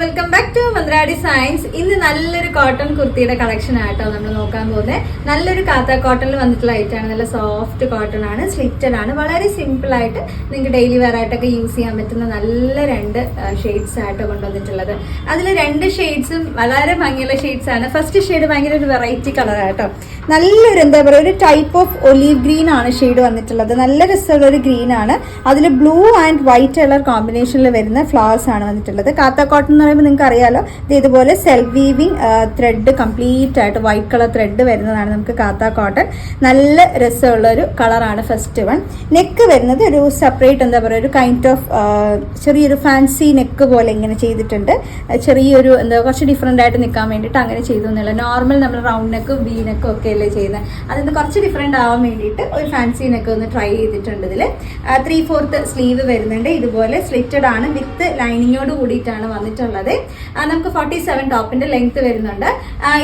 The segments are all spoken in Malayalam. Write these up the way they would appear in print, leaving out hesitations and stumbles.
വെൽക്കം ബാക്ക് ടു മന്ത്രാടി സയൻസ്. ഇന്ന് നല്ലൊരു കോട്ടൺ കുർത്തിയുടെ കളക്ഷൻ ആയിട്ടോ നമ്മൾ നോക്കാൻ പോകുന്നത്. നല്ലൊരു കാത്ത കോട്ടണിൽ വന്നിട്ടുള്ള ഐറ്റാണ്. നല്ല സോഫ്റ്റ് കോട്ടൺ ആണ്, സ്ലിറ്റഡ് ആണ്. വളരെ സിമ്പിൾ ആയിട്ട് നിങ്ങൾക്ക് ഡെയിലി വെയർ ആയിട്ടൊക്കെ യൂസ് ചെയ്യാൻ പറ്റുന്ന നല്ല രണ്ട് ഷെയ്ഡ്സ് ആയിട്ടോ കൊണ്ടുവന്നിട്ടുള്ളത്. അതിൽ രണ്ട് ഷെയ്ഡ്സും വളരെ ഭംഗിയുള്ള ഷെയ്ഡ്സ് ആണ്. ഫസ്റ്റ് ഷെയ്ഡ് ഭയങ്കര ഒരു വെറൈറ്റി കളർ ആയിട്ടോ. നല്ലൊരു എന്താ പറയുക, ഒരു ടൈപ്പ് ഓഫ് ഒലീവ് ഗ്രീൻ ആണ് ഷെയ്ഡ് വന്നിട്ടുള്ളത്. നല്ല രസമുള്ള ഒരു ഗ്രീൻ ആണ്. അതിൽ ബ്ലൂ ആൻഡ് വൈറ്റ് കളർ കോമ്പിനേഷനിൽ വരുന്ന ഫ്ലവേഴ്സ് ആണ് വന്നിട്ടുള്ളത്. കാത്ത കോട്ടൺ എന്ന് പറയുമ്പോൾ നിങ്ങൾക്ക് അറിയാലോ, ഇതുപോലെ സെൽഫ് വീവിങ് ത്രെഡ് കംപ്ലീറ്റ് ആയിട്ട് വൈറ്റ് കളർ ത്രെഡ് വരുന്നതാണ് നമുക്ക് കാത്ത കോട്ടൺ. നല്ല രസമുള്ള ഒരു കളറാണ് ഫസ്റ്റ് വൺ. നെക്ക് വരുന്നത് ഒരു സെപ്പറേറ്റ് എന്താ പറയുക, ഒരു കൈൻഡ് ഓഫ് ചെറിയൊരു ഫാൻസി നെക്ക് പോലെ ഇങ്ങനെ ചെയ്തിട്ടുണ്ട്. ചെറിയൊരു എന്താ കുറച്ച് ഡിഫറെൻ്റ് ആയിട്ട് നിൽക്കാൻ വേണ്ടിയിട്ട് അങ്ങനെ ചെയ്തു എന്നുള്ള. നോർമൽ നമ്മൾ റൗണ്ട് നെക്കും വി നെക്കും ഒക്കെ അല്ലേ ചെയ്യുന്നത്. അതിന് കുറച്ച് ഡിഫറെൻ്റ് ആവാൻ വേണ്ടിയിട്ട് ഒരു ഫാൻസി നെക്ക് ഒന്ന് ട്രൈ ചെയ്തിട്ടുണ്ട്. ഇതിൽ 3/4 സ്ലീവ് വരുന്നുണ്ട്. ഇതുപോലെ സ്ലിറ്റഡ് ആണ്, വിത്ത് ലൈനിങ്ങോട് കൂടിയിട്ടാണ് വന്നിട്ടുള്ളത്. നമുക്ക് 47 ടോപ്പിന്റെ ലെങ്ത് വരുന്നുണ്ട്.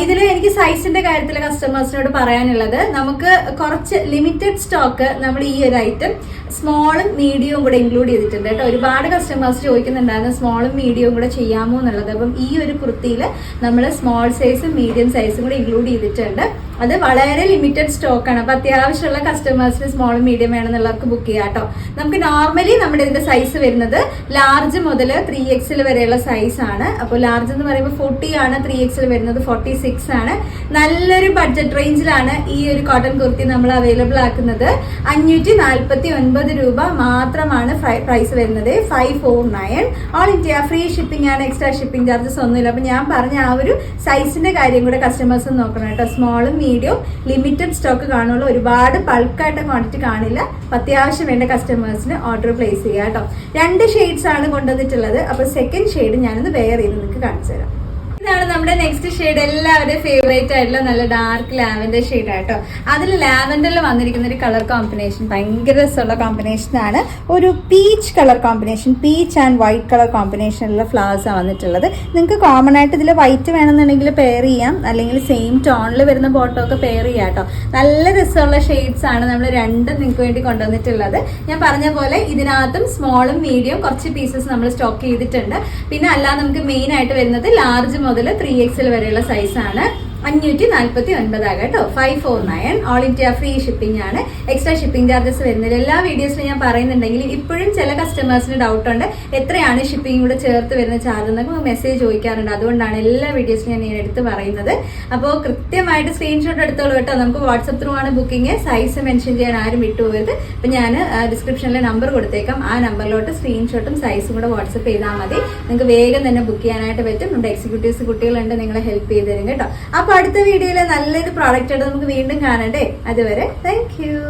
ഇതിൽ എനിക്ക് സൈസിന്റെ കാര്യത്തിൽ കസ്റ്റമേഴ്സിനോട് പറയാനുള്ളത്, നമുക്ക് കുറച്ച് ലിമിറ്റഡ് സ്റ്റോക്ക് നമ്മൾ ഈ ഒരു ഐറ്റം സ്മോളും മീഡിയവും കൂടെ ഇൻക്ലൂഡ് ചെയ്തിട്ടുണ്ട് കേട്ടോ. ഒരുപാട് കസ്റ്റമേഴ്സ് ചോദിക്കുന്നുണ്ടായിരുന്നു സ്മോളും മീഡിയവും കൂടെ ചെയ്യാമോ എന്നുള്ളത്. അപ്പം ഈ ഒരു കുർത്തിയിൽ നമ്മൾ സ്മോൾ സൈസും മീഡിയം സൈസും കൂടെ ഇൻക്ലൂഡ് ചെയ്തിട്ടുണ്ട്. അത് വളരെ ലിമിറ്റഡ് സ്റ്റോക്കാണ്. അപ്പൊ അത്യാവശ്യമുള്ള കസ്റ്റമേഴ്സിന് സ്മോളും മീഡിയം വേണമെന്നുള്ളവർക്ക് ബുക്ക് ചെയ്യാം കേട്ടോ. നമുക്ക് നോർമലി നമ്മുടെ ഇതിന്റെ സൈസ് വരുന്നത് ലാർജ് മുതൽ 3XL വരെയുള്ള സൈസ് ആണ്. അപ്പോൾ ലാർജ് എന്ന് പറയുമ്പോൾ 40 ആണ്, 3XL വരുന്നത് 46 ആണ്. നല്ലൊരു ബഡ്ജറ്റ് റേഞ്ചിലാണ് ഈ ഒരു കോട്ടൺ കുർത്തി നമ്മൾ അവൈലബിൾ ആക്കുന്നത്. 549 രൂപ മാത്രമാണ് പ്രൈസ് വരുന്നത്. 549 ഓൾ ഇന്ത്യ ഫ്രീ ഷിപ്പിംഗ് ആണ്. എക്സ്ട്രാ ഷിപ്പിംഗ് ചാർജസ് ഒന്നുമില്ല. അപ്പൊ ഞാൻ പറഞ്ഞ ആ ഒരു സൈസിന്റെ കാര്യം കൂടെ കസ്റ്റമേഴ്സ് നോക്കണം കേട്ടോ. സ്മോളും മീഡിയം ലിമിറ്റഡ് സ്റ്റോക്ക് കാണുള്ളൂ. ഒരുപാട് ബൾക്കായിട്ട് ക്വാണ്ടിറ്റി കാണില്ല. അത്യാവശ്യം വേണ്ട കസ്റ്റമേഴ്സിന് ഓർഡർ പ്ലേസ് ചെയ്യുക കേട്ടോ. 2 ഷെയ്ഡ്സ് ആണ് കൊണ്ടുവന്നിട്ടുള്ളത്. അപ്പൊ സെക്കൻഡ് ഷെയ്ഡ് ഞാനൊന്ന് വെയർ ചെയ്ത് നിങ്ങൾക്ക് കാണിച്ചു തരാം. ഇതാണ് നമ്മുടെ നെക്സ്റ്റ് ഷെയ്ഡ്. എല്ലാവരുടെയും ഫേവറേറ്റ് ആയിട്ടുള്ള നല്ല ഡാർക്ക് ലാവൻഡർ ഷെയ്ഡ് ആട്ടോ. അതിൽ ലാവൻഡറിൽ വന്നിരിക്കുന്ന ഒരു കളർ കോമ്പിനേഷൻ ഭയങ്കര രസമുള്ള കോമ്പിനേഷൻ ആണ്. ഒരു peach colour combination, peach and white colour കോമ്പിനേഷനിലുള്ള ഫ്ലവേഴ്സ് ആണ് വന്നിട്ടുള്ളത്. നിങ്ങൾക്ക് കോമൺ ആയിട്ട് ഇതിൽ വൈറ്റ് വേണമെന്നുണ്ടെങ്കിൽ പെയർ ചെയ്യാം, അല്ലെങ്കിൽ സെയിം ടോണിൽ വരുന്ന ബോട്ടോ ഒക്കെ പെയർ ചെയ്യാം കേട്ടോ. നല്ല രസമുള്ള ഷെയ്ഡ്സ് ആണ് നമ്മൾ രണ്ടും നിങ്ങൾക്ക് വേണ്ടി കൊണ്ടുവന്നിട്ടുള്ളത്. ഞാൻ പറഞ്ഞ പോലെ ഇതിനകത്തും സ്മോളും മീഡിയം കുറച്ച് പീസസ് നമ്മൾ സ്റ്റോക്ക് ചെയ്തിട്ടുണ്ട്. പിന്നെ അല്ലാതെ നമുക്ക് മെയിൻ ആയിട്ട് വരുന്നത് ലാർജ് മുതൽ 3XL വരെയുള്ള സൈസാണ്. 549 ആകാം കേട്ടോ. 549 ഓൾ ഇന്ത്യ ഫ്രീ ഷിപ്പിംഗ് ആണ്. എക്സ്ട്രാ ഷിപ്പിംഗ് ചാർജസ് വരുന്നില്ല. എല്ലാ വീഡിയോസിലും ഞാൻ പറയുന്നുണ്ടെങ്കിൽ ഇപ്പോഴും ചില കസ്റ്റമേഴ്സിന് ഡൗട്ട് ഉണ്ട്, എത്രയാണ് ഷിപ്പിംഗ് കൂടെ ചേർത്ത് വരുന്ന ചാർജ് എന്നൊക്കെ മെസ്സേജ് ചോദിക്കാറുണ്ട്. അതുകൊണ്ടാണ് എല്ലാ വീഡിയോസിലും ഞാൻ എടുത്ത് പറയുന്നത്. അപ്പോൾ കൃത്യമായിട്ട് സ്ക്രീൻഷോട്ട് എടുത്തോളൂ കേട്ടോ. നമുക്ക് വാട്സപ്പ് ത്രൂ ആണ് ബുക്കിംഗ്. സൈസ് മെൻഷൻ ചെയ്യാൻ ആരും വിട്ടുപോകരുത്. അപ്പം ഞാൻ ഡിസ്ക്രിപ്ഷനിലെ നമ്പർ കൊടുത്തേക്കാം. ആ നമ്പറിലോട്ട് സ്ക്രീൻഷോട്ടും സൈസും കൂടെ വാട്സപ്പ് ചെയ്താൽ മതി. നിങ്ങൾക്ക് വേഗം തന്നെ ബുക്ക് ചെയ്യാനായിട്ട് പറ്റും. നമ്മുടെ എക്സിക്യൂട്ടീവ്സ് കുട്ടികളുണ്ട്, നിങ്ങളെ ഹെൽപ്പ് ചെയ്ത് തരും കേട്ടോ. അപ്പോൾ അടുത്ത വീഡിയോയിൽ നല്ലൊരു പ്രോഡക്റ്റ് ആയിട്ട് നമുക്ക് വീണ്ടും കാണണ്ടേ. അതുവരെ താങ്ക് യു.